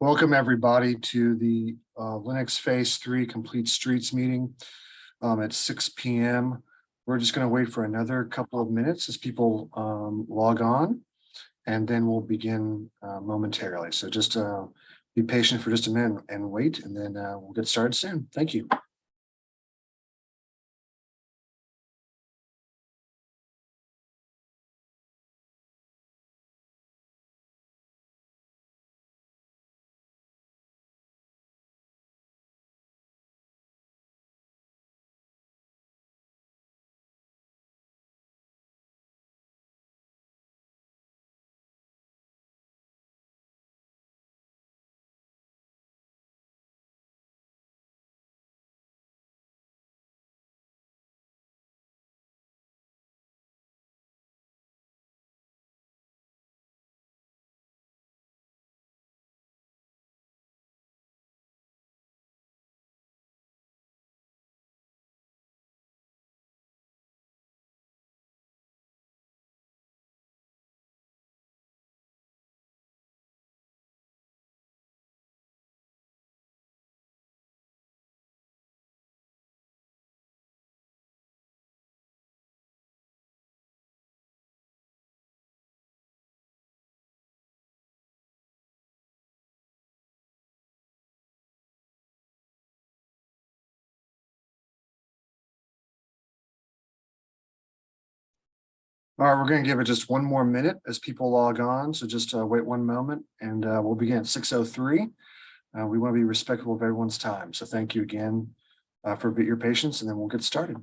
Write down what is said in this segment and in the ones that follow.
Welcome everybody to the Linux Phase 3 Complete Streets meeting at 6 p.m. We're just going to wait for another couple of minutes as people log on, and then we'll begin momentarily. So just be patient for just a minute and wait, and then we'll get started soon. Thank you. All right, we're going to give it just one more minute as people log on. So just wait one moment, and we'll begin at 6:03. We want to be respectful of everyone's time. So thank you again for your patience, and then we'll get started.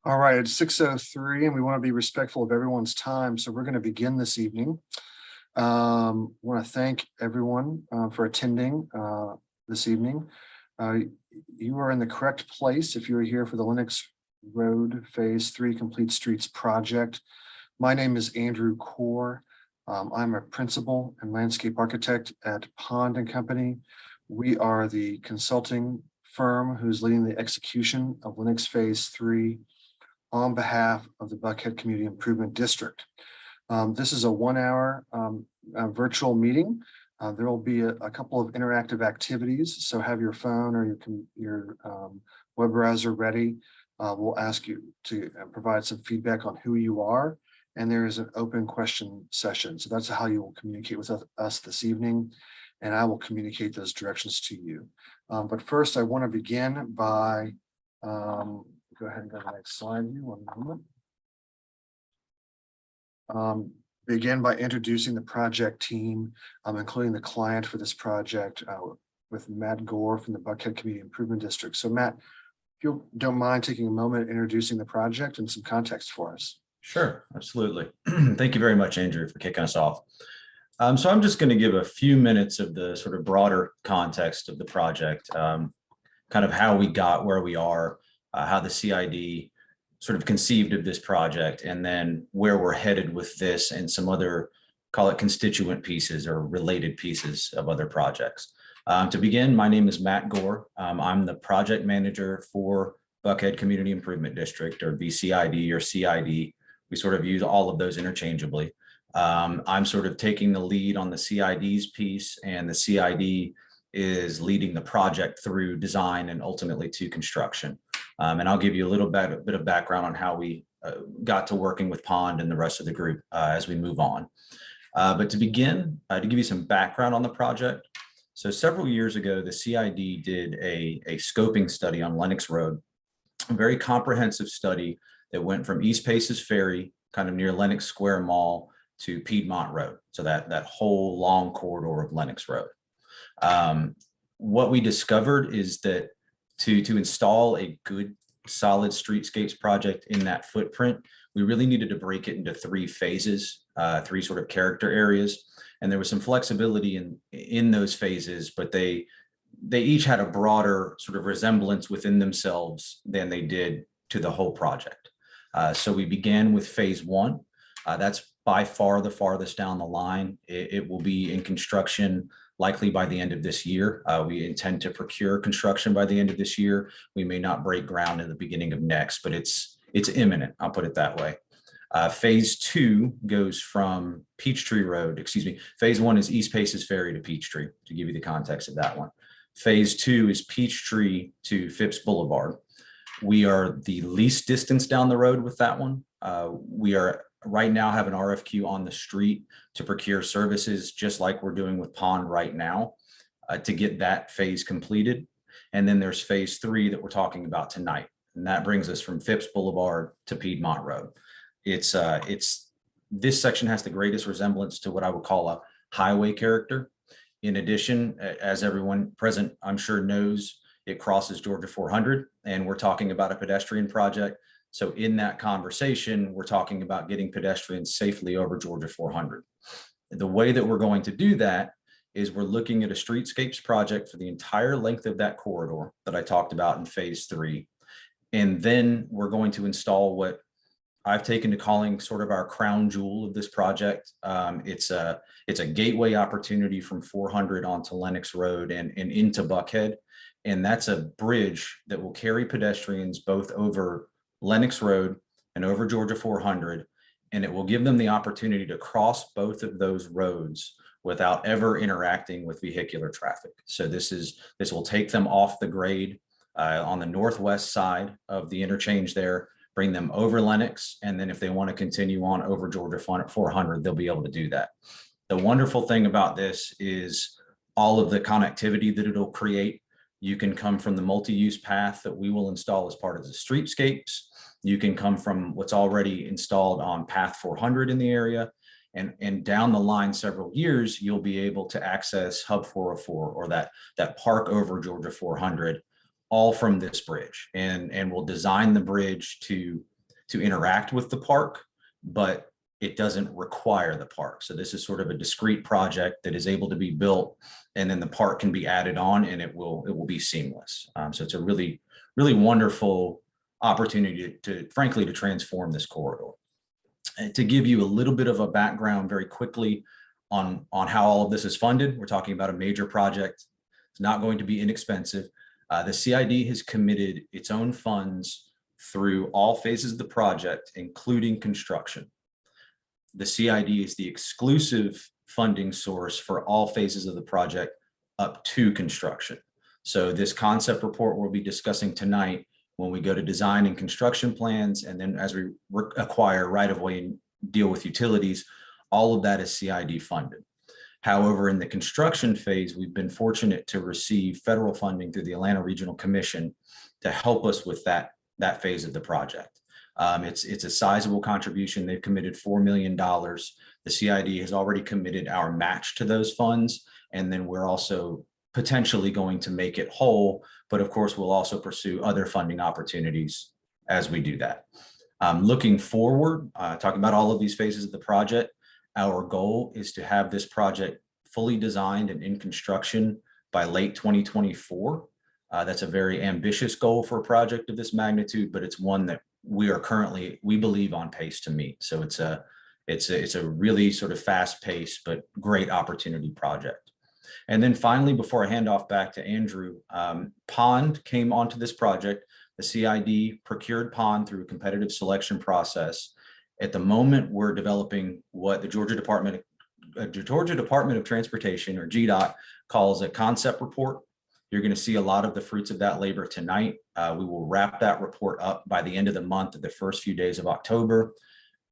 All right, it's 6:03, and we want to be respectful of everyone's time. So we're going to begin this evening. I want to thank everyone for attending this evening. You are in the correct place if you're here for the Lenox Road Phase 3 Complete Streets project. My name is Andrew Core. I'm a principal and landscape architect at Pond and Company. We are the consulting firm who's leading the execution of Lenox Phase 3 on behalf of the Buckhead Community Improvement District. This is a 1-hour virtual meeting. There will be a couple of interactive activities, so have your phone or your web browser ready. We'll ask you to provide some feedback on who you are, and there is an open question session. So that's how you will communicate with us this evening, and I will communicate those directions to you. But first, I want to begin by go ahead and go to the next slide here, one moment. Begin by introducing the project team, including the client for this project with Matt Gore from the Buckhead Community Improvement District. So Matt, if you don't mind taking a moment introducing the project and some context for us. Sure, absolutely. Thank you very much, Andrew, for kicking us off. So I'm just going to give a few minutes of the sort of broader context of the project, kind of how we got where we are, how the CID sort of conceived of this project, and then where we're headed with this and some other, call it constituent pieces or related pieces of other projects. To begin, my name is Matt Gore. I'm the project manager for Buckhead Community Improvement District, or BCID or CID. We sort of use all of those interchangeably. I'm sort of taking the lead on the CID's piece, and the CID is leading the project through design and ultimately to construction. And I'll give you a little bit of background on how we got to working with Pond and the rest of the group as we move on. But to begin, to give you some background on the project. So several years ago, the CID did a scoping study on Lenox Road, a very comprehensive study that went from East Paces Ferry, kind of near Lenox Square Mall, to Piedmont Road. So that whole long corridor of Lenox Road. What we discovered is that to install a good solid streetscapes project in that footprint, we really needed to break it into 3 phases, 3 sort of character areas. And there was some flexibility in those phases, but they each had a broader sort of resemblance within themselves than they did to the whole project. So we began with phase 1. That's by far the farthest down the line. It will be in construction likely by the end of this year. We intend to procure construction by the end of this year. We may not break ground in the beginning of next, but it's imminent. I'll put it that way. Phase 2 goes from Peachtree Road, excuse me. Phase 1 is East Paces Ferry to Peachtree, to give you the context of that one. Phase 2 is Peachtree to Phipps Boulevard. We are the least distance down the road with that one. We are right now have an RFQ on the street to procure services, just like we're doing with Pond right now, to get that phase completed. And then there's phase 3 that we're talking about tonight. And that brings us from Phipps Boulevard to Piedmont Road. It's this section has the greatest resemblance to what I would call a highway character. In addition, as everyone present, I'm sure knows, it crosses Georgia 400, and we're talking about a pedestrian project. So in that conversation, we're talking about getting pedestrians safely over Georgia 400. The way that we're going to do that is we're looking at a streetscapes project for the entire length of that corridor that I talked about in phase 3. And then we're going to install what I've taken to calling sort of our crown jewel of this project. It's a gateway opportunity from 400 onto Lenox Road and into Buckhead. And that's a bridge that will carry pedestrians both over Lenox Road and over Georgia 400. And it will give them the opportunity to cross both of those roads without ever interacting with vehicular traffic. So this will take them off the grade on the northwest side of the interchange there, bring them over Lenox, and then if they want to continue on over Georgia 400, they'll be able to do that. The wonderful thing about this is all of the connectivity that it'll create. You can come from the multi-use path that we will install as part of the streetscapes. You can come from what's already installed on path 400 in the area. And down the line several years, you'll be able to access Hub 404 or that park over Georgia 400, all from this bridge. And we'll design the bridge to interact with the park, but it doesn't require the park. So this is sort of a discrete project that is able to be built, and then the park can be added on, and it will be seamless. So it's a really, really wonderful opportunity to frankly to transform this corridor. And to give you a little bit of a background very quickly on how all of this is funded, we're talking about a major project. It's not going to be inexpensive. The CID has committed its own funds through all phases of the project, including construction. The CID is the exclusive funding source for all phases of the project up to construction. So this concept report we'll be discussing tonight, when we go to design and construction plans, and then as we acquire right of way and deal with utilities, all of that is CID funded. However, in the construction phase, we've been fortunate to receive federal funding through the Atlanta Regional Commission to help us with that phase of the project. It's a sizable contribution. They've committed $4 million. The CID has already committed our match to those funds, and then we're also potentially going to make it whole, but of course, we'll also pursue other funding opportunities as we do that. Looking forward, talking about all of these phases of the project, our goal is to have this project fully designed and in construction by late 2024. That's a very ambitious goal for a project of this magnitude, but it's one that we are currently, we believe, on pace to meet. So it's a really sort of fast paced, but great opportunity project. And then finally, before I hand off back to Andrew, Pond came onto this project. The CID procured Pond through a competitive selection process. At the moment, we're developing what the Georgia Department of Transportation, or GDOT, calls a concept report. You're going to see a lot of the fruits of that labor tonight. We will wrap that report up by the end of the month, the first few days of October.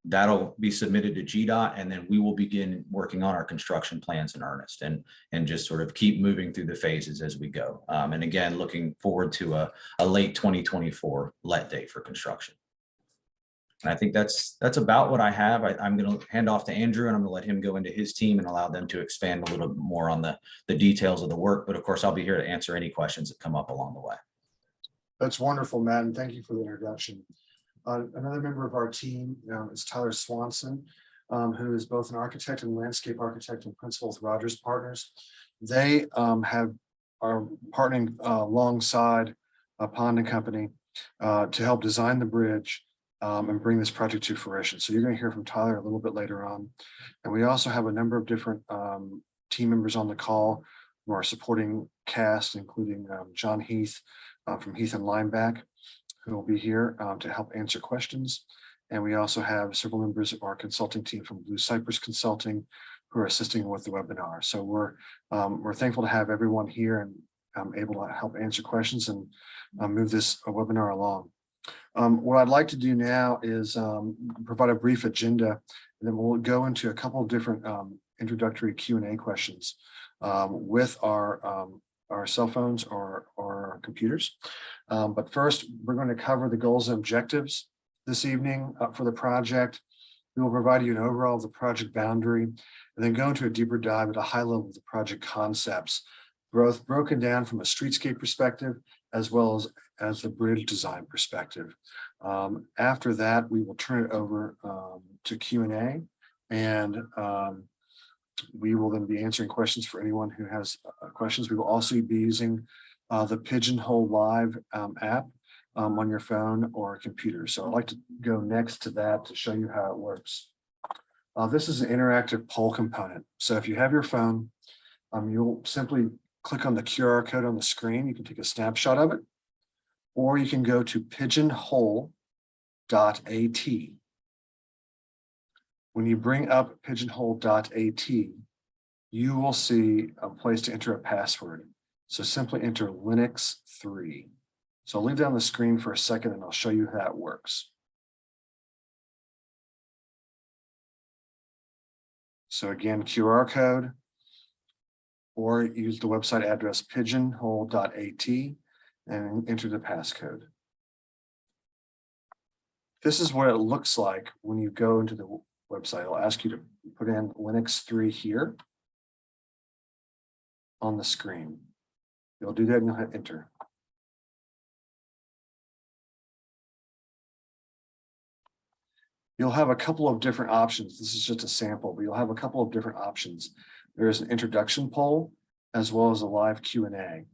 That'll be submitted to GDOT, and then we will begin working on our construction plans in earnest and just sort of keep moving through the phases as we go. And again, looking forward to a late 2024 let date for construction. And I think that's about what I have. I'm going to hand off to Andrew, and I'm going to let him go into his team and allow them to expand a little bit more on the details of the work. But of course, I'll be here to answer any questions that come up along the way. That's wonderful, Matt, and thank you for the introduction. Another member of our team is Tyler Swanson, who is both an architect and landscape architect and principal with Rogers Partners. They are partnering alongside Pond and Company to help design the bridge and bring this project to fruition. So you're going to hear from Tyler a little bit later on. And we also have a number of different team members on the call who are supporting cast, including John Heath from Heath and Lineback, who will be here to help answer questions. And we also have several members of our consulting team from Blue Cypress Consulting who are assisting with the webinar. So we're thankful to have everyone here and able to help answer questions and move this webinar along. What I'd like to do now is provide a brief agenda, and then we'll go into a couple of different introductory Q&A questions with our cell phones or our computers. But first, we're going to cover the goals and objectives this evening for the project. We will provide you an overall of the project boundary, and then go into a deeper dive at a high level of the project concepts, both broken down from a streetscape perspective as well as the bridge design perspective. After that, we will turn it over to Q&A, and we will then be answering questions for anyone who has questions. We will also be using the Pigeonhole Live app on your phone or computer. So I'd like to go next to that to show you how it works. This is an interactive poll component. So if you have your phone, you'll simply click on the QR code on the screen. You can take a snapshot of it, or you can go to pigeonhole.at. When you bring up pigeonhole.at, you will see a place to enter a password. So simply enter Lenox 3. So I'll leave that on the screen for a second and I'll show you how that works. So again, QR code, or use the website address pigeonhole.at and enter the passcode. This is what it looks like when you go into the website. It'll ask you to put in Lenox 3 here on the screen. You'll do that and you'll hit enter. You'll have a couple of different options. This is just a sample, but you'll have a couple of different options. There's an introduction poll as well as a live Q&A.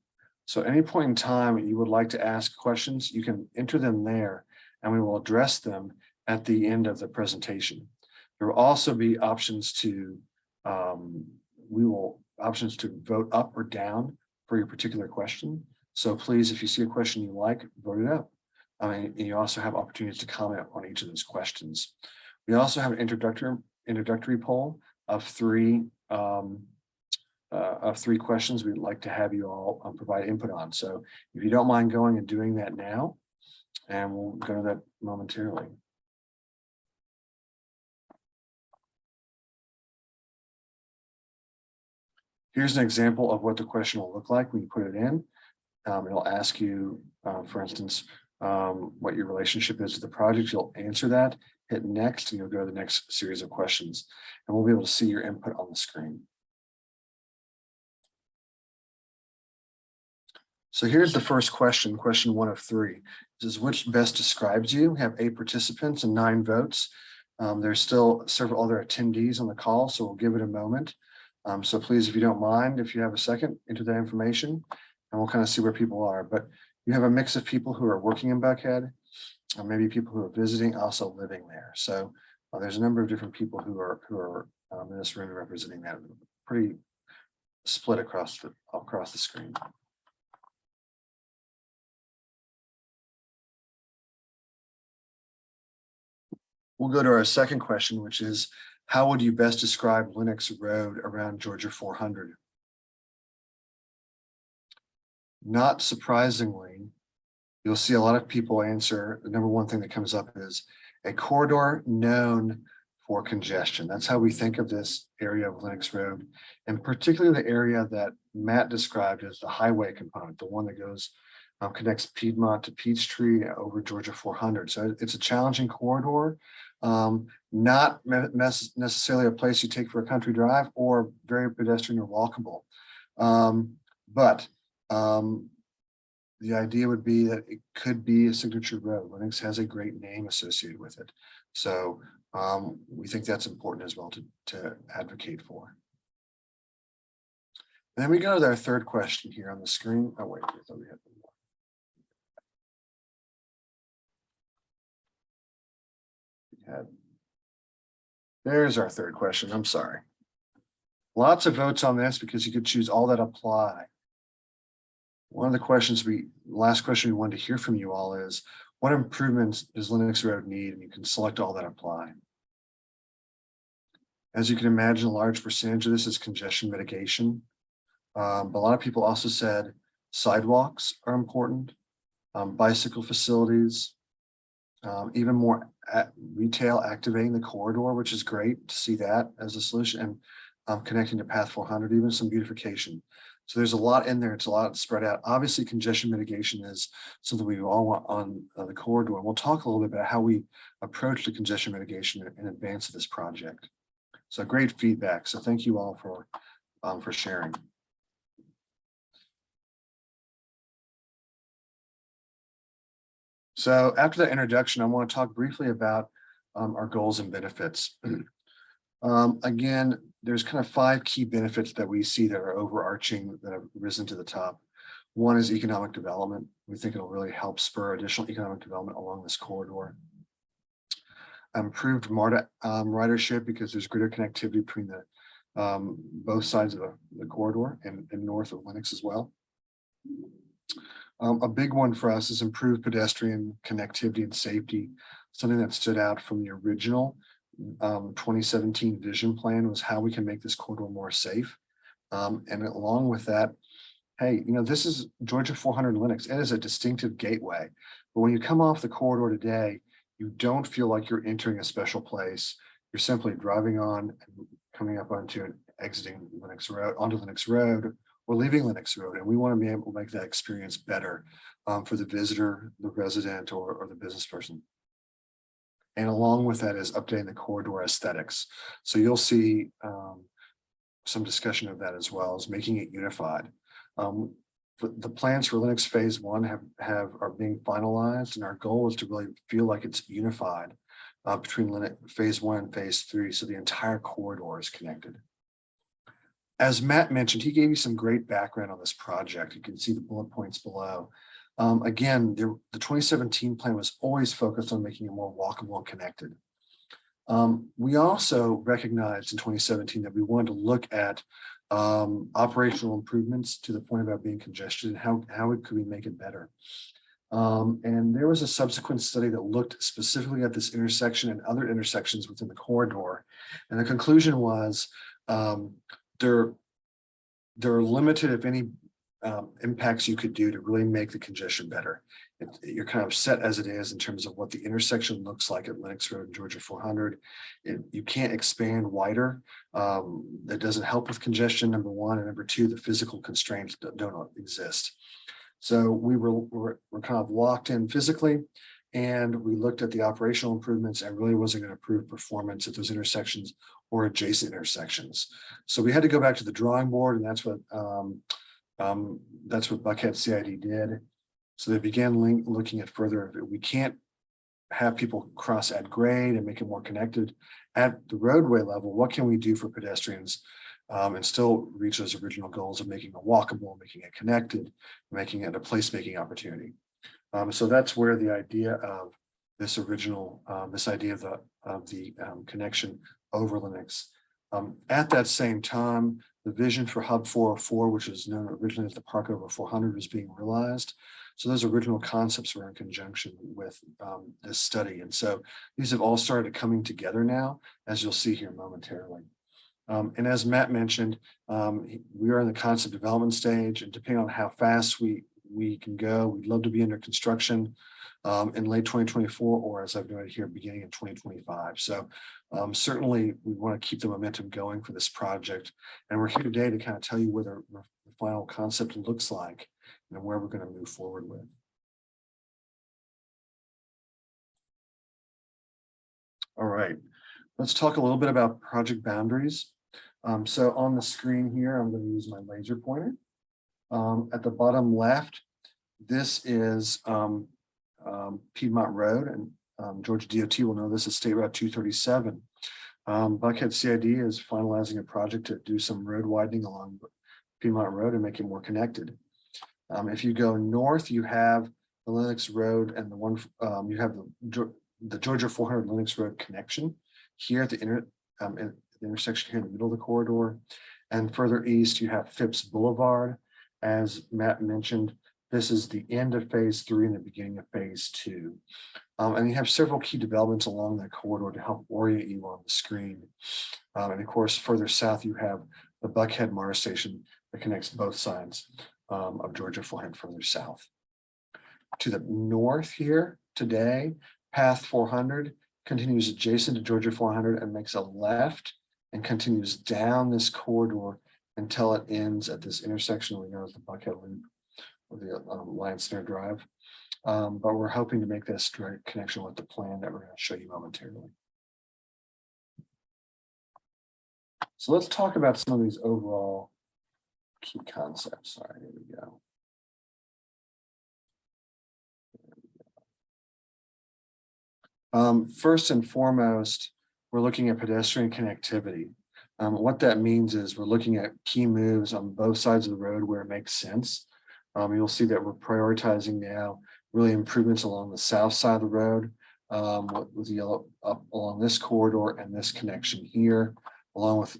So at any point in time you would like to ask questions, you can enter them there and we will address them at the end of the presentation. There will also be options to options to vote up or down for your particular question. So please, if you see a question you like, vote it up. And you also have opportunities to comment on each of those questions. We also have an introductory poll of three questions we'd like to have you all provide input on. So if you don't mind going and doing that now, and we'll go to that momentarily. Here's an example of what the question will look like when you put it in. It'll ask you, for instance, what your relationship is to the project. You'll answer that, hit next, and you'll go to the next series of questions. And we'll be able to see your input on the screen. So here's the first question, question 1 of 3. This is which best describes you. We have 8 participants and 9 votes. There's still several other attendees on the call, so we'll give it a moment. So please, if you don't mind, if you have a second, enter that information, and we'll kind of see where people are. But you have a mix of people who are working in Buckhead, or maybe people who are visiting, also living there. So there's a number of different people who are in this room representing that, pretty split across the screen. We'll go to our second question, which is, how would you best describe Lenox Road around Georgia 400? Not surprisingly, you'll see a lot of people answer. The number one thing that comes up is a corridor known for congestion. That's how we think of this area of Lenox Road, and particularly the area that Matt described as the highway component, the one that goes connects Piedmont to Peachtree over Georgia 400. So it's a challenging corridor, not necessarily a place you take for a country drive or very pedestrian or walkable. But the idea would be that it could be a signature road. Lenox has a great name associated with it. So we think that's important as well to advocate for. And then we go to our third question here on the screen. Oh, wait, I thought we had one more. There's our third question. I'm sorry. Lots of votes on this because you could choose all that apply. One of the questions last question we wanted to hear from you all is, what improvements does Lenox Road need? And you can select all that apply. As you can imagine, a large percentage of this is congestion mitigation. But a lot of people also said sidewalks are important, bicycle facilities, even more retail activating the corridor, which is great to see that as a solution, and connecting to Path 400, even some beautification. So there's a lot in there. It's a lot spread out. Obviously, congestion mitigation is something we all want on the corridor. And we'll talk a little bit about how we approach the congestion mitigation in advance of this project. So great feedback. So thank you all for sharing. So after that introduction, I want to talk briefly about our goals and benefits. Again, there's kind of 5 key benefits that we see that are overarching, that have risen to the top. One is economic development. We think it'll really help spur additional economic development along this corridor. Improved MARTA ridership, because there's greater connectivity between the both sides of the corridor and north of Lenox as well. A big one for us is improved pedestrian connectivity and safety. Something that stood out from the original 2017 vision plan was how we can make this corridor more safe. And along with that, hey, this is Georgia 400 Lenox. It is a distinctive gateway. But when you come off the corridor today, you don't feel like you're entering a special place. You're simply driving on and coming up onto and exiting Lenox Road, onto Lenox Road, or leaving Lenox Road. And we want to be able to make that experience better for the visitor, the resident, or the business person. And along with that is updating the corridor aesthetics. So you'll see some discussion of that as well as making it unified. The plans for Lenox Phase 1 are being finalized, and our goal is to really feel like it's unified between Lenox Phase 1 and Phase 3, so the entire corridor is connected. As Matt mentioned, he gave you some great background on this project. You can see the bullet points below. Again, the 2017 plan was always focused on making it more walkable and connected. We also recognized in 2017 that we wanted to look at operational improvements to the point about being congested and how could we make it better. And there was a subsequent study that looked specifically at this intersection and other intersections within the corridor. And the conclusion was there are limited, if any, impacts you could do to really make the congestion better. You're kind of set as it is in terms of what the intersection looks like at Lenox Road and Georgia 400. You can't expand wider. That doesn't help with congestion, number one, and number two, the physical constraints don't exist. So we're kind of locked in physically, and we looked at the operational improvements and really wasn't going to improve performance at those intersections or adjacent intersections. So we had to go back to the drawing board, and that's what Buckhead CID did. So they began looking at further. We can't have people cross at grade and make it more connected at the roadway level. What can we do for pedestrians and still reach those original goals of making it walkable, making it connected, making it a placemaking opportunity? So that's where the idea of this original, this idea of the connection over Lenox. At that same time, the vision for Hub 404, which was known originally as the Park Over 400, was being realized. So those original concepts were in conjunction with this study. And so these have all started coming together now, as you'll see here momentarily. And as Matt mentioned, we are in the concept development stage, and depending on how fast we can go, we'd love to be under construction in late 2024, or as I've noted here, beginning in 2025. So certainly we want to keep the momentum going for this project. And we're here today to kind of tell you where the final concept looks like and where we're going to move forward with. All right, let's talk a little bit about project boundaries. So on the screen here, I'm going to use my laser pointer. At the bottom left, this is Piedmont Road, and Georgia DOT will know this is State Route 237. Buckhead CID is finalizing a project to do some road widening along Piedmont Road and make it more connected. If you go north, you have the Lenox Road and the one you have the Georgia 400 Lenox Road connection here at the intersection here in the middle of the corridor. And further east, you have Phipps Boulevard. As Matt mentioned, this is the end of phase 3 and the beginning of phase 2. And you have several key developments along that corridor to help orient you on the screen. And of course, further south, you have the Buckhead MARA station that connects both sides of Georgia 400 further south. To the north here today, Path 400 continues adjacent to Georgia 400 and makes a left and continues down this corridor until it ends at this intersection we know as the Buckhead Loop or the Lions Center Drive. But we're hoping to make this direct connection with the plan that we're going to show you momentarily. So let's talk about some of these overall key concepts. All right, here we go. First and foremost, we're looking at pedestrian connectivity. What that means is we're looking at key moves on both sides of the road where it makes sense. You'll see that we're prioritizing now really improvements along the south side of the road with the yellow up along this corridor and this connection here, along with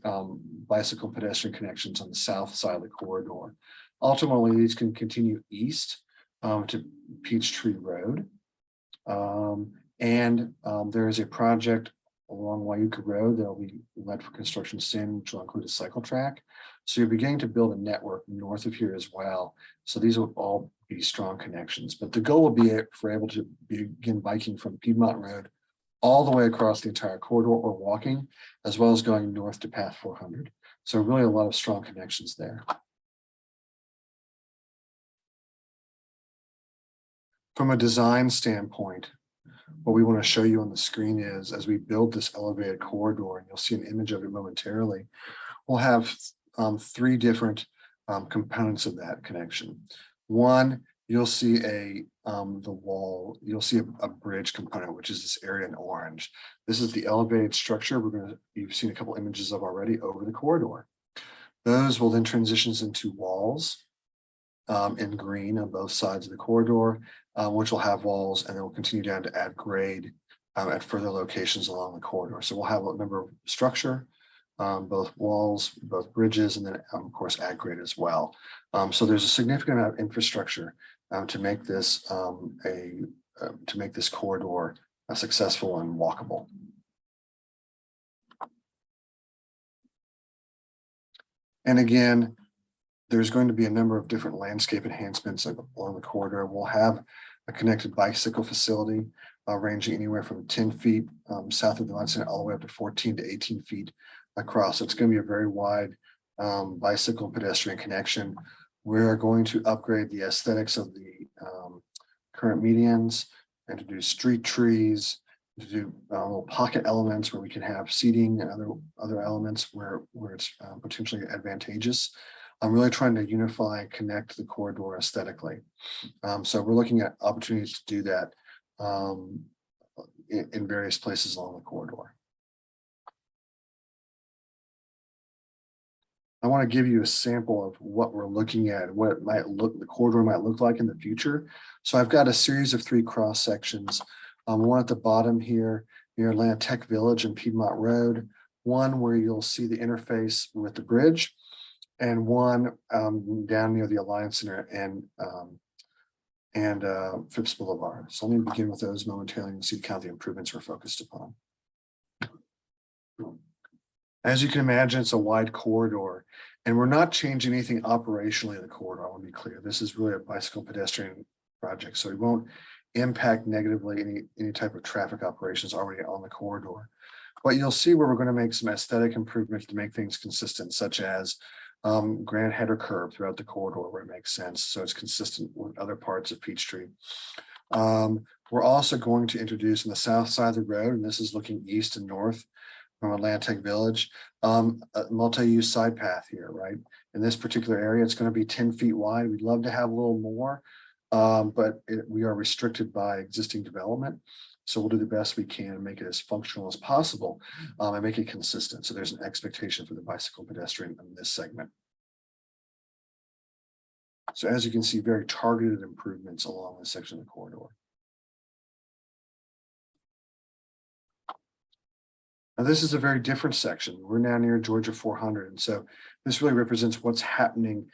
bicycle pedestrian connections on the south side of the corridor. Ultimately, these can continue east to Peachtree Road. There is a project along Wyuka Road that will be led for construction soon, which will include a cycle track. So you're beginning to build a network north of here as well. So these will all be strong connections. But the goal will be for able to begin biking from Piedmont Road all the way across the entire corridor or walking, as well as going north to Path 400. So really a lot of strong connections there. From a design standpoint, what we want to show you on the screen is as we build this elevated corridor, and you'll see an image of it momentarily, we'll have 3 different components of that connection. One, you'll see the wall, you'll see a bridge component, which is this area in orange. This is the elevated structure you've seen a couple images of already over the corridor. Those will then transition into walls in green on both sides of the corridor, which will have walls, and then we'll continue down to add grade at further locations along the corridor. So we'll have a number of structure, both walls, both bridges, and then of course add grade as well. So there's a significant amount of infrastructure to make this corridor successful and walkable. And again, there's going to be a number of different landscape enhancements along the corridor. We'll have a connected bicycle facility ranging anywhere from 10 feet south of the Lions Center all the way up to 14 to 18 feet across. So it's going to be a very wide bicycle pedestrian connection. We're going to upgrade the aesthetics of the current medians and to do street trees, to do little pocket elements where we can have seating and other elements where it's potentially advantageous. I'm really trying to unify and connect the corridor aesthetically. So we're looking at opportunities to do that in various places along the corridor. I want to give you a sample of what we're looking at, what it might the corridor might look like in the future. So I've got a series of 3 cross sections. One at the bottom here near Atlanta Tech Village and Piedmont Road, one where you'll see the interface with the bridge, and one down near the Alliance Center and Phipps Boulevard. So let me begin with those momentarily and see kind of the improvements we're focused upon. As you can imagine, it's a wide corridor, and we're not changing anything operationally in the corridor. I want to be clear. This is really a bicycle pedestrian project, so it won't impact negatively any type of traffic operations already on the corridor. But you'll see where we're going to make some aesthetic improvements to make things consistent, such as granite header curb throughout the corridor where it makes sense. So it's consistent with other parts of Peachtree. We're also going to introduce on the south side of the road, and this is looking east and north from Atlantic Village, a multi-use side path here, right? In this particular area, it's going to be 10 feet wide. We'd love to have a little more, but we are restricted by existing development. So we'll do the best we can and make it as functional as possible and make it consistent. So there's an expectation for the bicycle pedestrian in this segment. So as you can see, very targeted improvements along this section of the corridor. Now, this is a very different section. We're now near Georgia 400. And so this really represents what's happening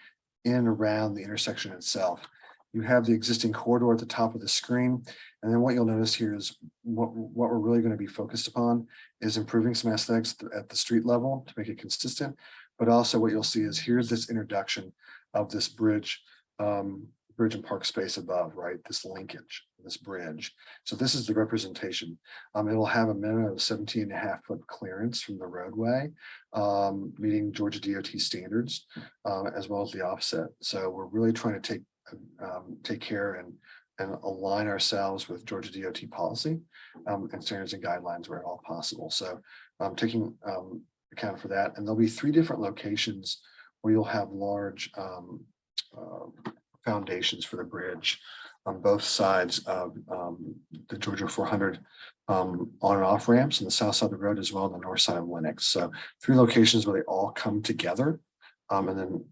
in and around the intersection itself. You have the existing corridor at the top of the screen. And then what you'll notice here is what we're really going to be focused upon is improving some aesthetics at the street level to make it consistent. But also what you'll see is here's this introduction of this bridge and park space above, right? This linkage, this bridge. So this is the representation. It'll have a minimum of 17.5-foot clearance from the roadway, meeting Georgia DOT standards, as well as the offset. So we're really trying to take care and align ourselves with Georgia DOT policy and standards and guidelines where at all possible. So taking account for that. And there'll be 3 different locations where you'll have large foundations for the bridge on both sides of the Georgia 400 on and off ramps on the south side of the road, as well on the north side of Lenox. So 3 locations where they all come together and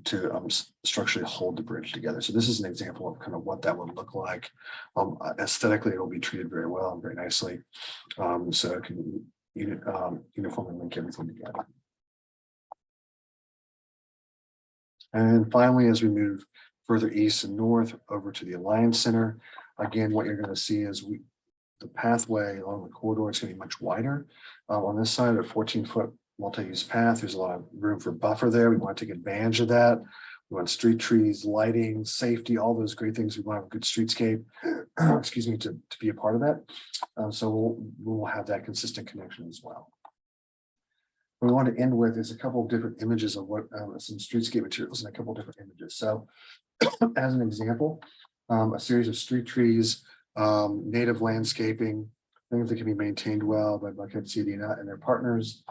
to structurally hold the bridge together. So this is an example of kind of what that would look like. Aesthetically, it will be treated very well and very nicely. So it can uniformly link everything together. And finally, as we move further east and north over to the Alliance Center, again, what you're going to see is the pathway along the corridor is going to be much wider. On this side, a 14-foot multi-use path, there's a lot of room for buffer there. We want to take advantage of that. We want street trees, lighting, safety, all those great things. We want to have a good streetscape, excuse me, to be a part of that. So we'll have that consistent connection as well. What we want to end with is a couple of different images of what some streetscape materials and a couple of different images. So as an example, a series of street trees, native landscaping, things that can be maintained well by Buckhead City and their partners.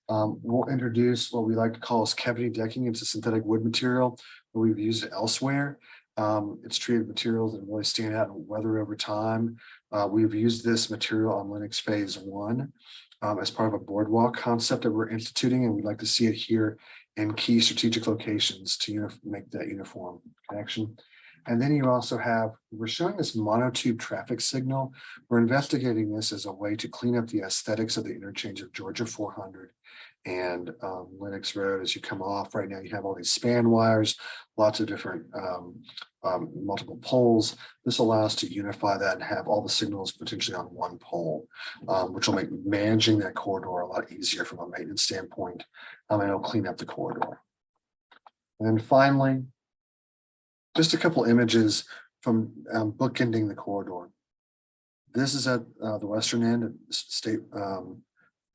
We'll introduce what we like to call as cavity decking. It's a synthetic wood material, but we've used it elsewhere. It's treated materials that really stand out and weather over time. We've used this material on Lenox Phase 1 as part of a boardwalk concept that we're instituting, and we'd like to see it here in key strategic locations to make that uniform connection. And then you also have, we're showing this monotube traffic signal. We're investigating this as a way to clean up the aesthetics of the interchange of Georgia 400 and Lenox Road. As you come off right now, you have all these span wires, lots of different multiple poles. This allows to unify that and have all the signals potentially on one pole, which will make managing that corridor a lot easier from a maintenance standpoint, and it'll clean up the corridor. And then finally, just a couple images from bookending the corridor. This is at the western end of State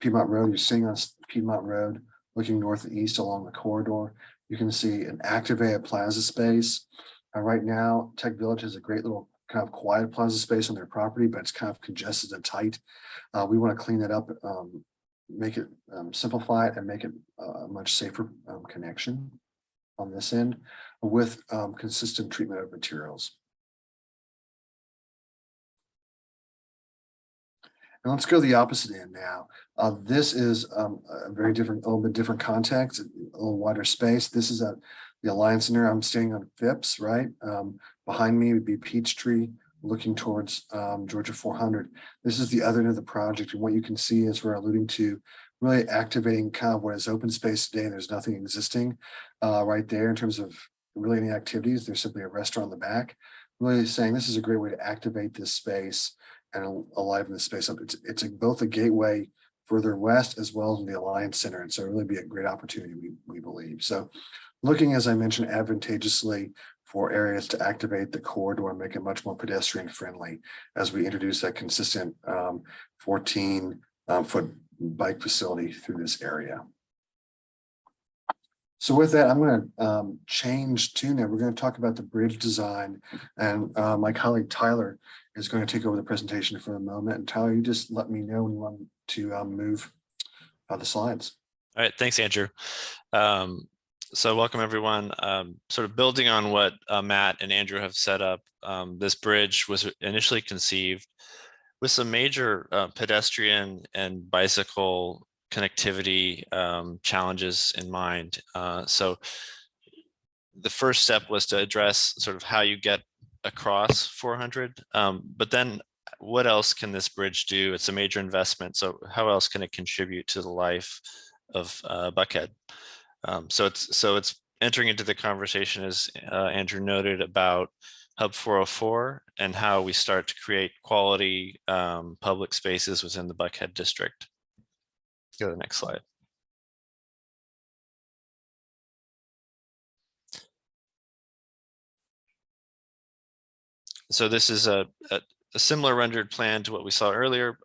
Piedmont Road. You're sitting on Piedmont Road, looking north and east along the corridor. You can see an activated plaza space. Right now, Tech Village has a great little kind of quiet plaza space on their property, but it's kind of congested and tight. We want to clean that up, make it simplify it, and make it a much safer connection on this end with consistent treatment of materials. And let's go to the opposite end now. This is a very different, a little bit different context, a little wider space. This is at the Alliance Center. I'm standing on Phipps, right? Behind me would be Peachtree, looking towards Georgia 400. This is the other end of the project. And what you can see is we're alluding to really activating kind of what is open space today. There's nothing existing right there in terms of really any activities. There's simply a restaurant in the back. Really saying this is a great way to activate this space and aliven the space up. It's both a gateway further west as well as in the Alliance Center. And so it'll really be a great opportunity, we believe. So looking, as I mentioned, advantageously for areas to activate the corridor and make it much more pedestrian friendly as we introduce that consistent 14-foot bike facility through this area. So with that, I'm going to change tune now. We're going to talk about the bridge design, and my colleague Tyler is going to take over the presentation for a moment. And Tyler, you just let me know when you want to move the slides. All right, thanks, Andrew. So welcome everyone. Sort of building on what Matt and Andrew have set up, this bridge was initially conceived with some major pedestrian and bicycle connectivity challenges in mind. So the first step was to address sort of how you get across 400, but then what else can this bridge do? It's a major investment, so how else can it contribute to the life of Buckhead? So it's entering into the conversation, as Andrew noted, about Hub 404 and how we start to create quality public spaces within the Buckhead district. Go to the next slide. So this is a similar rendered plan to what we saw earlier,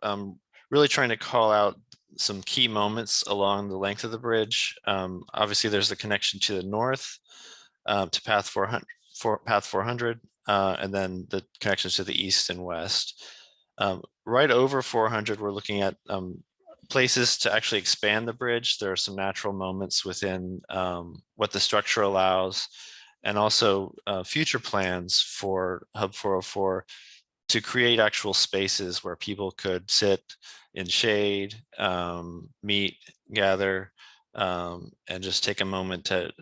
really trying to call out some key moments along the length of the bridge. Obviously, there's the connection to the north to path 400, and then the connections to the east and west. Right over 400, we're looking at places to actually expand the bridge. There are some natural moments within what the structure allows, and also future plans for Hub 404 to create actual spaces where people could sit in shade, meet, gather, and just take a moment to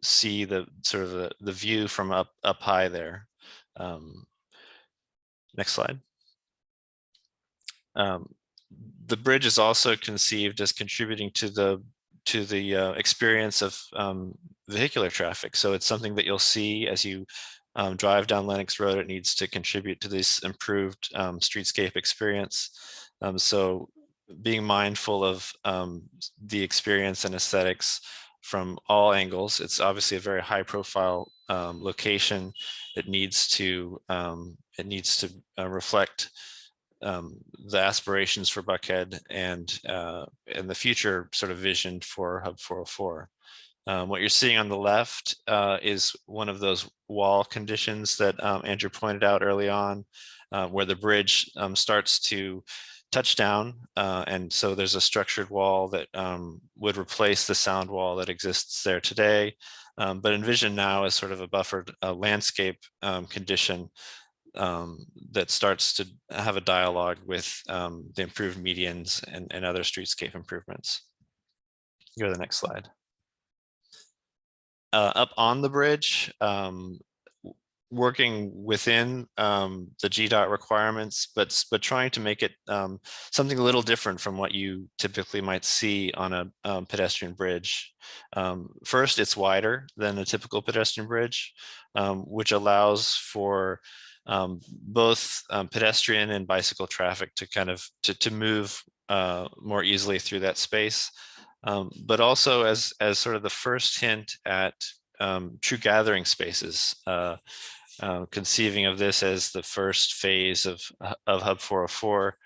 see the sort of the view from up high there. Next slide. The bridge is also conceived as contributing to the experience of vehicular traffic. So it's something that you'll see as you drive down Lenox Road. It needs to contribute to this improved streetscape experience. So being mindful of the experience and aesthetics from all angles. It's obviously a very high profile location. It needs to reflect the aspirations for Buckhead and the future sort of vision for Hub 404. What you're seeing on the left is one of those wall conditions that Andrew pointed out early on, where the bridge starts to touch down. And so there's a structured wall that would replace the sound wall that exists there today, but envision now as sort of a buffered landscape condition that starts to have a dialogue with the improved medians and other streetscape improvements. Go to the next slide. Up on the bridge, working within the GDOT requirements, but trying to make it something a little different from what you typically might see on a pedestrian bridge. First, it's wider than a typical pedestrian bridge, which allows for both pedestrian and bicycle traffic to kind of to move more easily through that space. But also as sort of the first hint at true gathering spaces, conceiving of this as the first phase of Hub 404,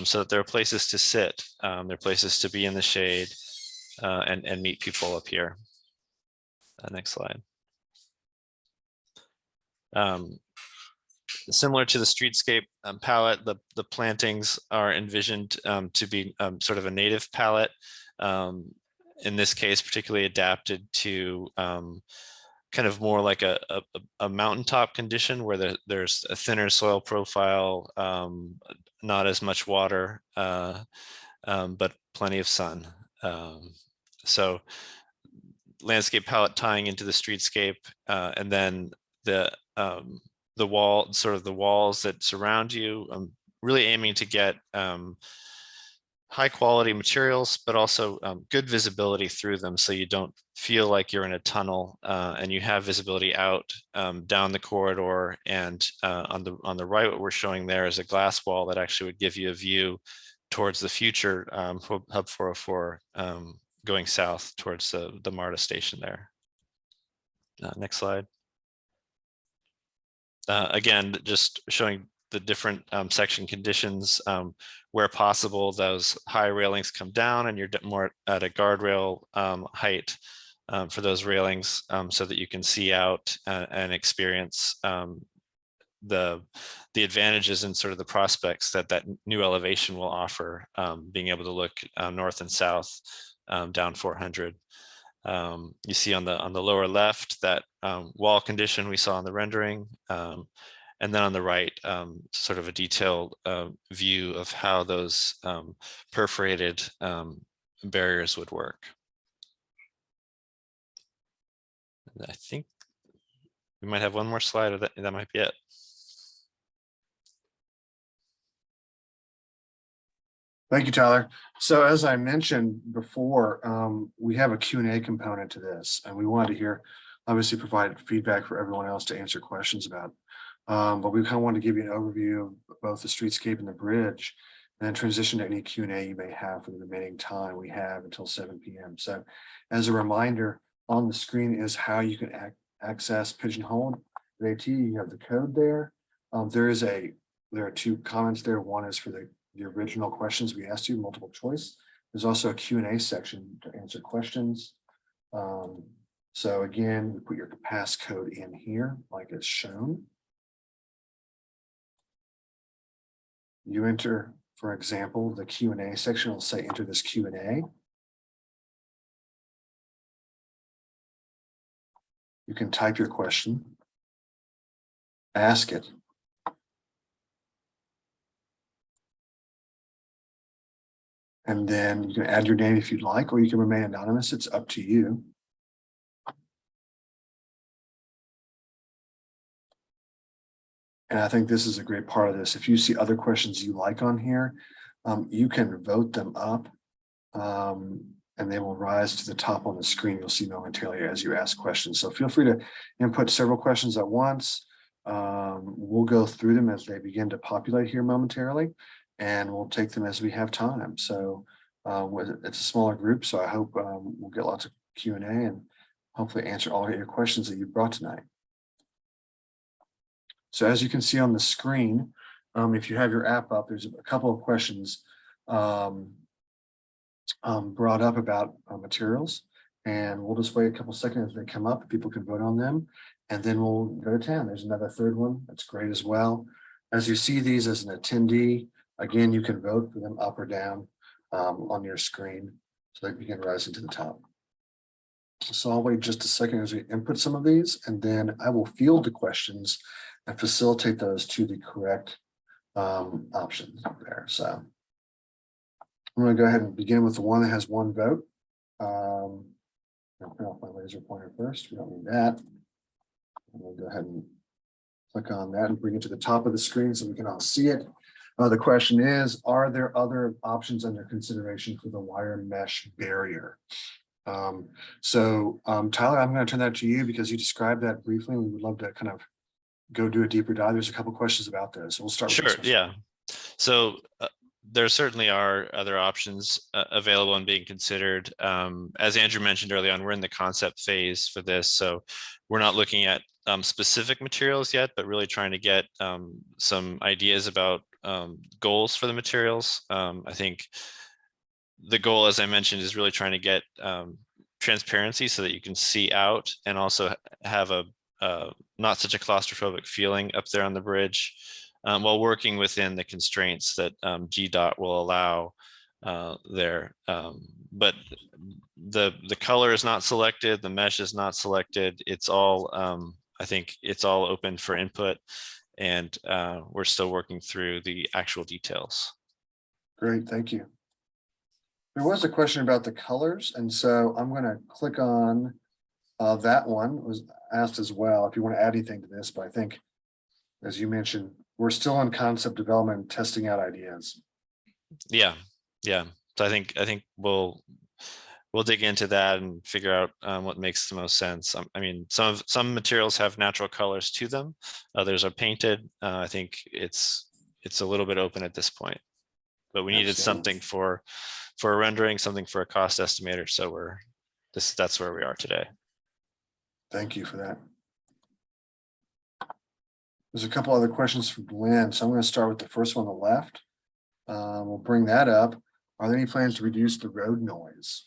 so that there are places to sit, there are places to be in the shade and meet people up here. Next slide. Similar to the streetscape palette, the plantings are envisioned to be sort of a native palette. In this case, particularly adapted to kind of more like a mountaintop condition where there's a thinner soil profile, not as much water, but plenty of sun. So landscape palette tying into the streetscape, and then the wall, sort of the walls that surround you, really aiming to get high quality materials, but also good visibility through them, so you don't feel like you're in a tunnel, and you have visibility out down the corridor. And on the right, what we're showing there is a glass wall that actually would give you a view towards the future Hub 404 going south towards the MARTA station there. Next slide. Again, just showing the different section conditions. Where possible, those high railings come down and you're more at a guardrail height. for those railings, so that you can see out and experience the advantages and sort of the prospects that that new elevation will offer, being able to look north and south down 400. You see on the lower left that wall condition we saw in the rendering, and then on the right, sort of a detailed view of how those perforated barriers would work. And I think we might have one more slide, or that might be it. Thank you, Tyler. So as I mentioned before, we have a Q&A component to this, and we wanted to hear, obviously provide feedback for everyone else to answer questions about. But we kind of want to give you an overview of both the streetscape and the bridge, and then transition to any Q&A you may have for the remaining time we have until 7 p.m. So as a reminder, on the screen is how you can access Pigeonhole AT. You have the code there. There are two comments there. One is for the original questions we asked you, multiple choice. There's also a Q&A section to answer questions. So again, we put your passcode in here like it's shown. You enter, for example, the Q&A section will say enter this Q&A. You can type your question, ask it. And then you can add your name if you'd like, or you can remain anonymous. It's up to you. And I think this is a great part of this. If you see other questions you like on here, you can vote them up, and they will rise to the top on the screen. You'll see momentarily as you ask questions. So feel free to input several questions at once. We'll go through them as they begin to populate here momentarily, and we'll take them as we have time. So it's a smaller group, so I hope we'll get lots of Q&A and hopefully answer all of your questions that you brought tonight. So as you can see on the screen, if you have your app up, there's a couple of questions brought up about materials, and we'll just wait a couple seconds as they come up. People can vote on them, and then we'll go to town. There's another third one that's great as well. As you see these as an attendee, again, you can vote for them up or down on your screen so they can rise into the top. So I'll wait just a second as we input some of these, and then I will field the questions and facilitate those to the correct options there. So I'm going to go ahead and begin with the one that has one vote. I'll turn off my laser pointer first. We don't need that. We'll go ahead and click on that and bring it to the top of the screen so we can all see it. The question is, are there other options under consideration for the wire mesh barrier? Tyler, I'm going to turn that to you because you described that briefly. We would love to kind of go do a deeper dive. There's a couple questions about this. So we'll start with Sure. Yeah. So there certainly are other options available and being considered. As Andrew mentioned early on, we're in the concept phase for this. So we're not looking at specific materials yet, but really trying to get some ideas about goals for the materials. I think the goal, as I mentioned, is really trying to get transparency so that you can see out and also have a not such a claustrophobic feeling up there on the bridge, while working within the constraints that GDOT will allow there. But the color is not selected, the mesh is not selected. It's all, I think it's all open for input, and we're still working through the actual details. Great, thank you. There was a question about the colors, and so I'm going to click on that one. It was asked as well if you want to add anything to this, but I think, as you mentioned, we're still in concept development, testing out ideas. Yeah. So I think we'll dig into that and figure out what makes the most sense. I mean, some materials have natural colors to them. Others are painted. I think it's a little bit open at this point, but we needed something for a rendering, something for a cost estimator. So that's where we are today. Thank you for that. There's a couple other questions from Glenn, so I'm going to start with the first one on the left. We'll bring that up. Are there any plans to reduce the road noise?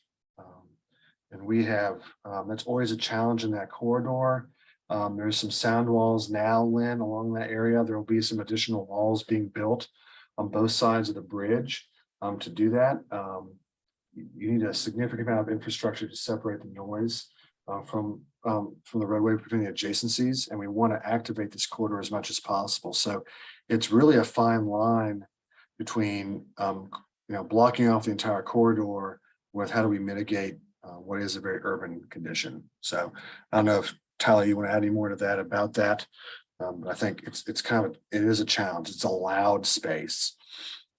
And we have, that's always a challenge in that corridor. There's some sound walls now, Lynn, along that area. There will be some additional walls being built on both sides of the bridge to do that. You need a significant amount of infrastructure to separate the noise from the roadway between the adjacencies, and we want to activate this corridor as much as possible. So it's really a fine line between blocking off the entire corridor with how do we mitigate what is a very urban condition. So I don't know if Tyler, you want to add any more to that about that, but I think it's kind of it is a challenge. It's a loud space,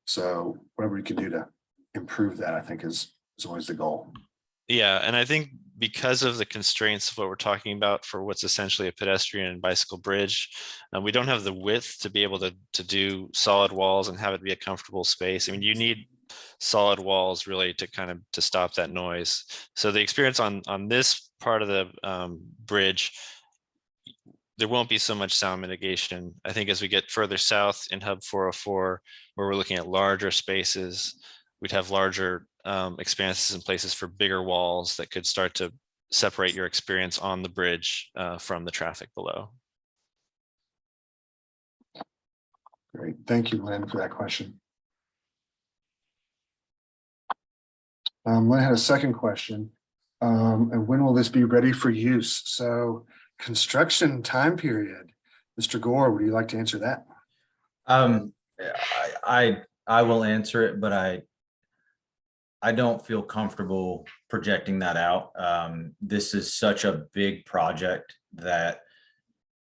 so whatever we can do to improve that, I think is always the goal. Yeah, and I think because of the constraints of what we're talking about for what's essentially a pedestrian and bicycle bridge, we don't have the width to be able to do solid walls and have it be a comfortable space. I mean, you need solid walls really to kind of to stop that noise. So the experience on this part of the bridge, there won't be so much sound mitigation. I think as we get further south in Hub 404, where we're looking at larger spaces, we'd have larger expanses and places for bigger walls that could start to separate your experience on the bridge from the traffic below. Great, thank you, Lynn, for that question. Lynn had a second question. And when will this be ready for use? So construction time period. Mr. Gore, would you like to answer that? I will answer it, but I don't feel comfortable projecting that out. This is such a big project that,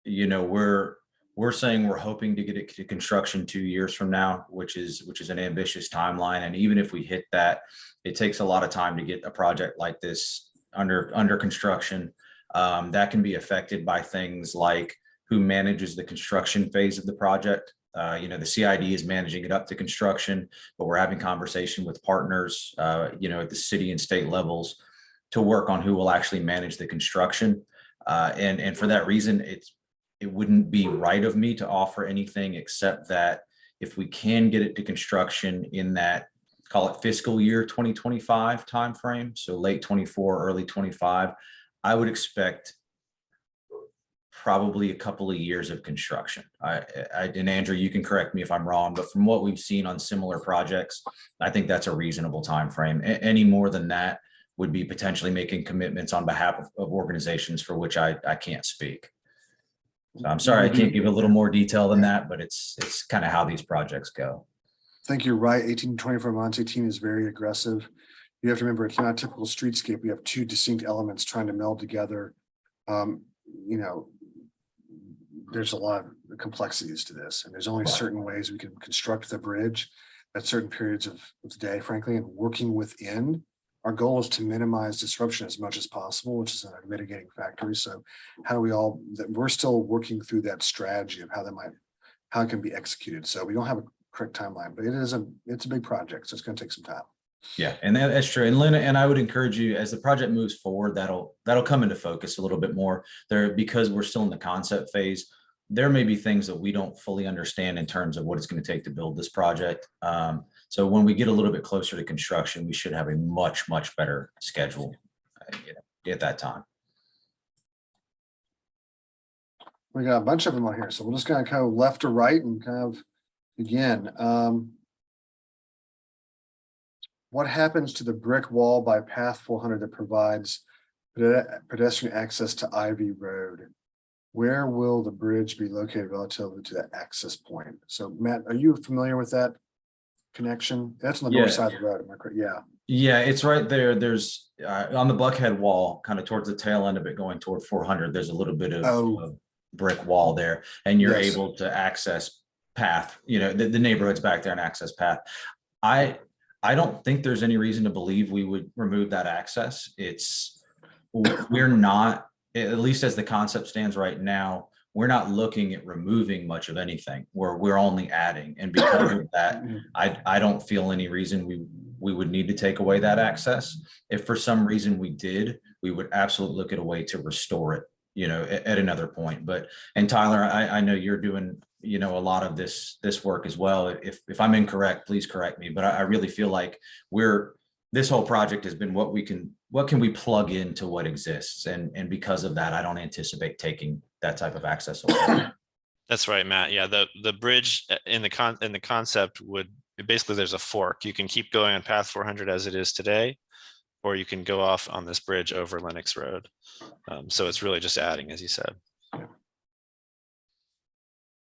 we're saying we're hoping to get it to construction 2 years from now, which is an ambitious timeline. And even if we hit that, it takes a lot of time to get a project like this under construction. That can be affected by things like who manages the construction phase of the project. The CID is managing it up to construction, but we're having conversation with partners, at the city and state levels to work on who will actually manage the construction. And for that reason, it wouldn't be right of me to offer anything except that if we can get it to construction in that, call it fiscal year 2025 timeframe, so late 24, early 25, I would expect probably a couple of years of construction. And Andrew, you can correct me if I'm wrong, but from what we've seen on similar projects, I think that's a reasonable time frame. Any more than that would be potentially making commitments on behalf of organizations for which I can't speak. So I'm sorry, I can't give a little more detail than that, but it's kind of how these projects go. I think you're right. 18 to 24 months, 18 is very aggressive. You have to remember, it's not a typical streetscape. We have two distinct elements trying to meld together. There's a lot of complexities to this, and there's only certain ways we can construct the bridge at certain periods of the day, frankly, and working within. Our goal is to minimize disruption as much as possible, which is a mitigating factor. So how do we're still working through that strategy of how it can be executed. So we don't have a correct timeline, but it's a big project, so it's going to take some time. Yeah, and that's true. And Lynn, and I would encourage you as the project moves forward, that'll come into focus a little bit more there, because we're still in the concept phase. There may be things that we don't fully understand in terms of what it's going to take to build this project. So when we get a little bit closer to construction, we should have a much better schedule at that time. We got a bunch of them on here, so we're just going to kind of left to right and kind of begin. What happens to the brick wall by path 400 that provides pedestrian access to Ivy Road? Where will the bridge be located relative to that access point? So Matt, are you familiar with that connection? That's on the north side of the road, am I correct? Yeah. Yeah, it's right there. There's on the Buckhead wall, kind of towards the tail end of it going toward 400, there's a little bit of brick wall there, and you're able to access path, the neighborhood's back there and access path. I don't think there's any reason to believe we would remove that access. We're not, at least as the concept stands right now, we're not looking at removing much of anything. We're only adding. And because of that, I don't feel any reason we would need to take away that access. If for some reason we did, we would absolutely look at a way to restore it, at another point. And Tyler, I know you're doing, a lot of this work as well. If I'm incorrect, please correct me, but I really feel like we're this whole project has been what can we plug into what exists, and because of that, I don't anticipate taking that type of access away. That's right, Matt. Yeah, the bridge in the concept would basically, there's a fork. You can keep going on path 400 as it is today, or you can go off on this bridge over Lenox Road. So it's really just adding, as you said.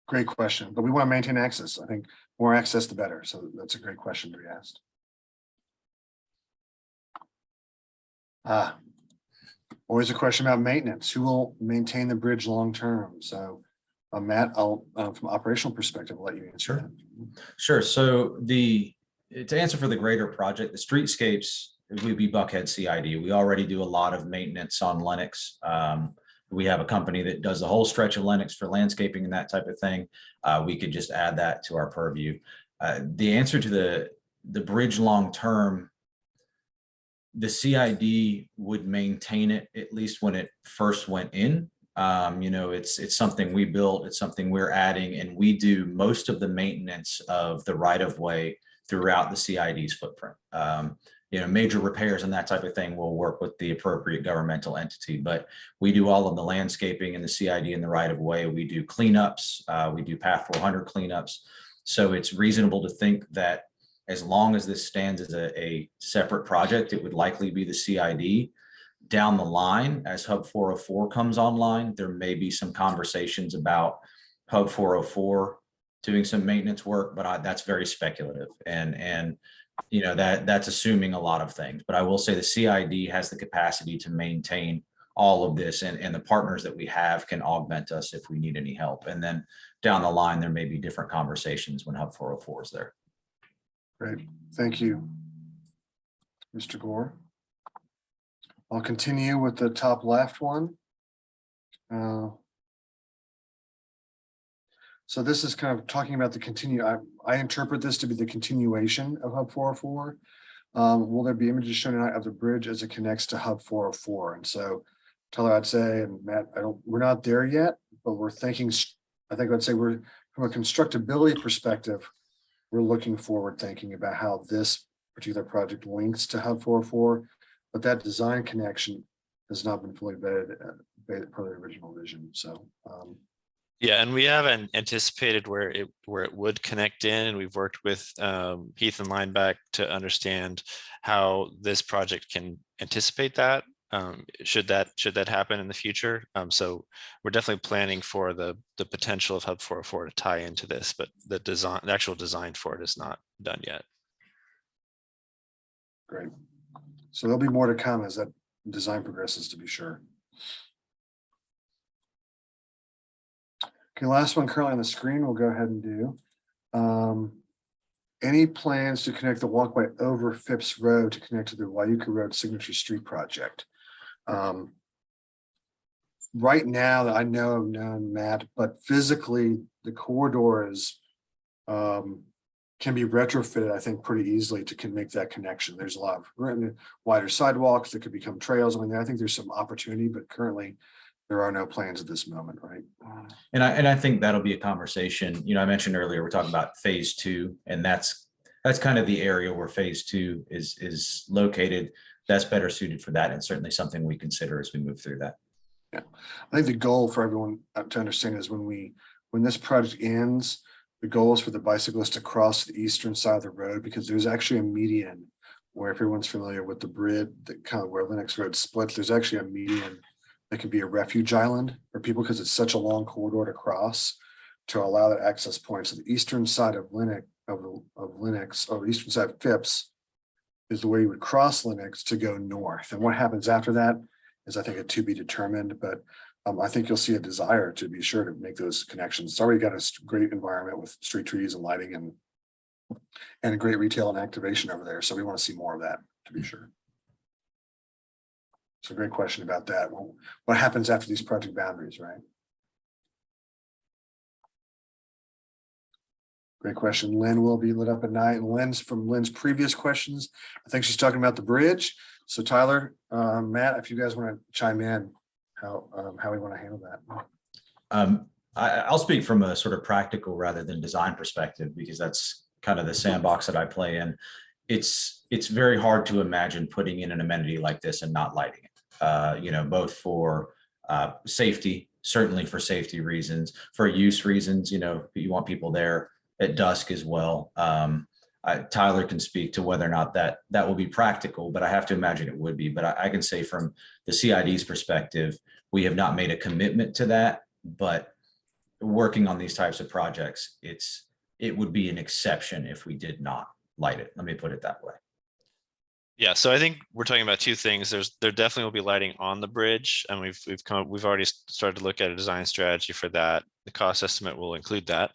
Great question, but we want to maintain access. I think more access, the better. So that's a great question to be asked. Always a question about maintenance. Who will maintain the bridge long term? So Matt, I'll from operational perspective, I'll let you answer that. Sure. So to answer for the greater project, the streetscapes would be Buckhead CID. We already do a lot of maintenance on Lenox. We have a company that does the whole stretch of Lenox for landscaping and that type of thing. We could just add that to our purview. The answer to the bridge long term, the CID would maintain it, at least when it first went in. It's something we built, it's something we're adding, and we do most of the maintenance of the right of way throughout the CID's footprint. Major repairs and that type of thing will work with the appropriate governmental entity, but we do all of the landscaping and the CID in the right of way. We do cleanups, we do path 400 cleanups. So it's reasonable to think that as long as this stands as a separate project, it would likely be the CID. Down the line, as Hub 404 comes online, there may be some conversations about Hub 404 doing some maintenance work, but that's very speculative. And that's assuming a lot of things. But I will say the CID has the capacity to maintain all of this, and the partners that we have can augment us if we need any help. And then down the line, there may be different conversations when Hub 404 is there. Great, thank you, Mr. Gore. I'll continue with the top left one. So this is kind of talking about the I interpret this to be the continuation of Hub 404. Will there be images shown tonight of the bridge as it connects to Hub 404? And so, Tyler, I'd say, and Matt, we're not there yet, but we're thinking. I think I'd say we're from a constructability perspective, we're looking forward thinking about how this particular project links to Hub 404. But that design connection has not been fully vetted per the original vision. So, yeah, and we haven't anticipated where it would connect in, and we've worked with Heath and Lineback to understand how this project can anticipate that. Should that happen in the future? So we're definitely planning for the potential of Hub 404 to tie into this, but the actual design for it is not done yet. Great. So there'll be more to come as that design progresses, to be sure. Okay, last one currently on the screen, we'll go ahead and do. Any plans to connect the walkway over Phipps Road to connect to the Wyuka Road Signature Street project? Right now that I know of none, Matt, but physically the corridor is can be retrofitted, I think, pretty easily to make that connection. There's a lot of wider sidewalks that could become trails. I mean, I think there's some opportunity, but currently there are no plans at this moment, right? And I think that'll be a conversation. I mentioned earlier, we're talking about phase 2, and that's kind of the area where phase 2 is located. That's better suited for that, and certainly something we consider as we move through that. Yeah, I think the goal for everyone to understand is when this project ends, the goal is for the bicyclist to cross the eastern side of the road, because there's actually a median where, if everyone's familiar with the bridge, that kind of where Lenox Road splits, there's actually a median that can be a refuge island for people because it's such a long corridor to cross to allow that access point. So the eastern side of Lenox, or the eastern side of Phipps, is the way you would cross Lenox to go north. And what happens after that is, I think, a to be determined, but I think you'll see a desire to be sure to make those connections. It's already got a great environment with street trees and lighting and a great retail and activation over there. So we want to see more of that, to be sure. So great question about that. Well, what happens after these project boundaries, right? Great question. Lynn will be lit up at night. And from Lynn's previous questions, I think she's talking about the bridge. So Tyler, Matt, if you guys want to chime in, how we want to handle that. I'll speak from a sort of practical rather than design perspective, because that's kind of the sandbox that I play in. it's very hard to imagine putting in an amenity like this and not lighting it. You know, both for safety, certainly for safety reasons, for use reasons. You know, you want people there at dusk as well. Tyler can speak to whether or not that will be practical, but I have to imagine it would be. But I can say from the CID's perspective, we have not made a commitment to that, but working on these types of projects, it would be an exception if we did not light it. Let me put it that way. Yeah, so I think we're talking about two things. There definitely will be lighting on the bridge, and we've already started to look at a design strategy for that. The cost estimate will include that.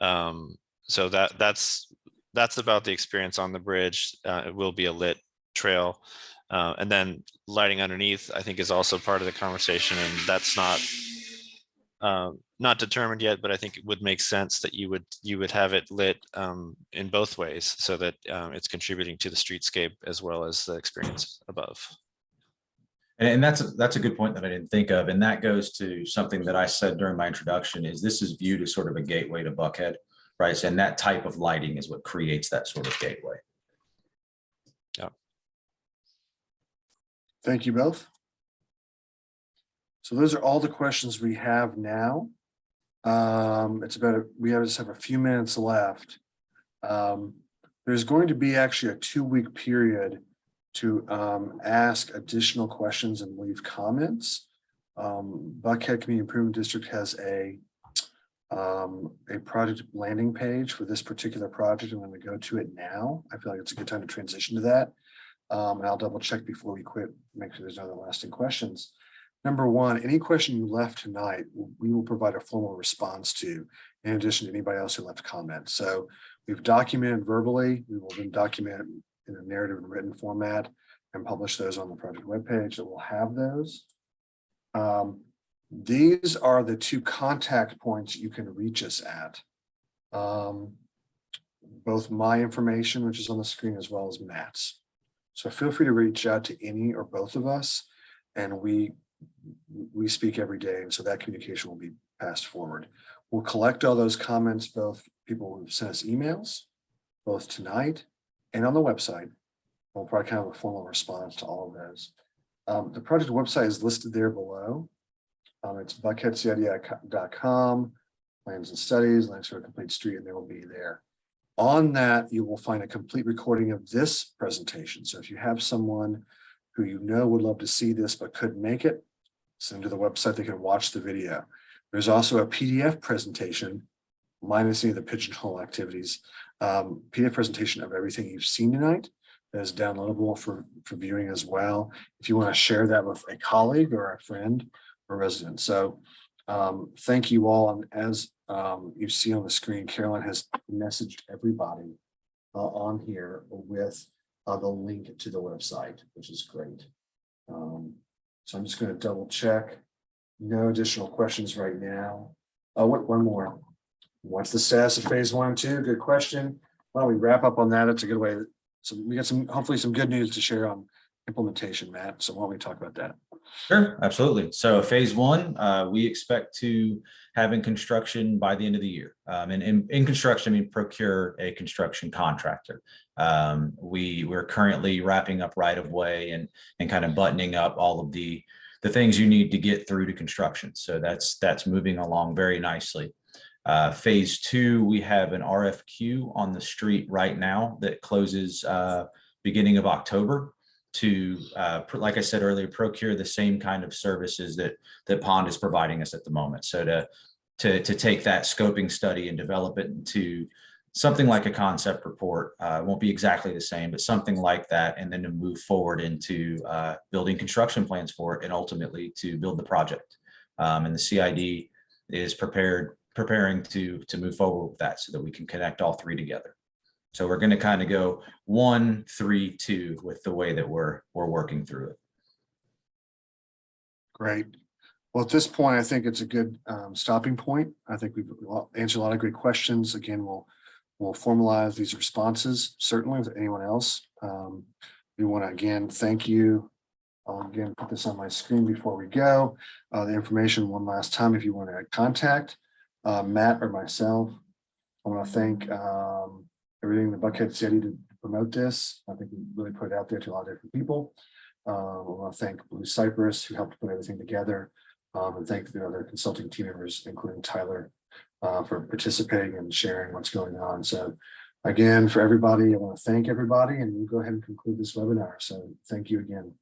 So that's about the experience on the bridge. It will be a lit trail. And then lighting underneath, I think, is also part of the conversation, and that's not determined yet, but I think it would make sense that you would have it lit in both ways, so that it's contributing to the streetscape as well as the experience above. And that's a good point that I didn't think of, and that goes to something that I said during my introduction. Is this is viewed as sort of a gateway to Buckhead, right? And that type of lighting is what creates that sort of gateway. Yeah. Thank you both. So those are all the questions we have now. We just have a few minutes left. There's going to be actually a 2-week period to ask additional questions and leave comments. Buckhead Community Improvement District has a project landing page for this particular project. I'm going to go to it now. I feel like it's a good time to transition to that. And I'll double check before we quit, make sure there's no other lasting questions. Number one, any question you left tonight, we will provide a formal response to, in addition to anybody else who left comments. So we've documented verbally. We will then document in a narrative and written format and publish those on the project webpage. That will have those. These are the 2 contact points you can reach us at. Both my information, which is on the screen, as well as Matt's. So feel free to reach out to any or both of us, and we speak every day, and so that communication will be passed forward. We'll collect all those comments, both people who sent us emails, both tonight and on the website. We'll probably kind of a formal response to all of those. The project website is listed there below. It's buckheadcid.com, plans and studies, links for a complete street, and they will be there. On that, you will find a complete recording of this presentation. So if you have someone who you know would love to see this but couldn't make it, send them to the website, they can watch the video. There's also a PDF presentation, minus any of the pigeonhole activities, PDF presentation of everything you've seen tonight that is downloadable for viewing as well, if you want to share that with a colleague or a friend or resident. So thank you all. And as you see on the screen, Caroline has messaged everybody on here with the link to the website, which is great. So I'm just going to double check. No additional questions right now. Oh, one more. What's the status of phase 1 and 2? Good question. Why don't we wrap up on that? It's a good way. So we got hopefully some good news to share on implementation, Matt. So why don't we talk about that? Sure, absolutely. So phase 1, we expect to have in construction by the end of the year. And in construction, I mean procure a construction contractor. We're currently wrapping up right of way and kind of buttoning up all of the things you need to get through to construction. So that's moving along very nicely. Phase 2, we have an RFQ on the street right now that closes beginning of October to, like I said earlier, procure the same kind of services that Pond is providing us at the moment. So to take that scoping study and develop it into something like a concept report. It won't be exactly the same, but something like that, and then to move forward into building construction plans for it, and ultimately to build the project. And the CID is preparing to move forward with that so that we can connect all 3 together. So we're going to kind of go 1, 3, 2 with the way that we're working through it. Great. Well, at this point, I think it's a good stopping point. I think we've answered a lot of great questions. Again, we'll formalize these responses, certainly with anyone else. We want to, again, thank you. I'll again put this on my screen before we go. The information one last time, if you want to contact Matt or myself. I want to thank everything the Buckhead City promote this. I think we really put it out there to a lot of different people. I want to thank Blue Cypress, who helped put everything together, and thank the other consulting team members, including Tyler, for participating and sharing what's going on. So again, for everybody, I want to thank everybody, and we'll go ahead and conclude this webinar. So thank you again.